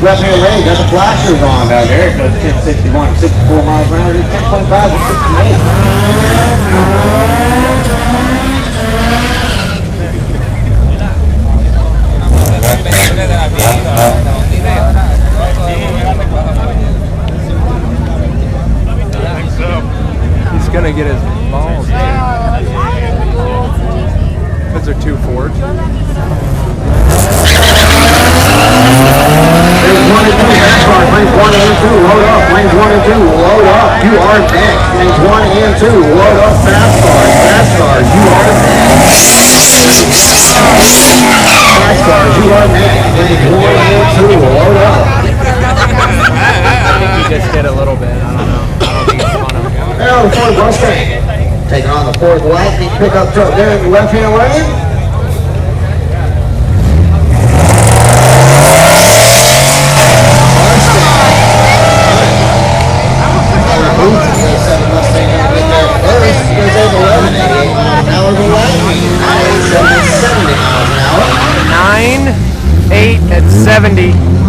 left hand lane, got the flashers on down there. It goes 1061, 64 miles an hour, 10.5 to 68. He's gonna get his balls. Those are 2 Fords. Lanes 1 and 2, NASCAR. Lanes 1 and 2, load up. Lanes 1 and 2, load up. You are next. Lanes 1 and 2, load up. NASCAR. NASCAR, you are next. NASCAR, you are next. Lanes 1 and 2, load up. I think he just hit a little bit. I don't know. I don't think it's on him. Now the Ford Mustang. Taking on the Ford Lightning pickup truck there in the left-hand lane. Mustang going to get there first. There's over 11 at 8 miles an hour. The Lightning, 9, 8, 70 miles an hour. 9, 8 at 70.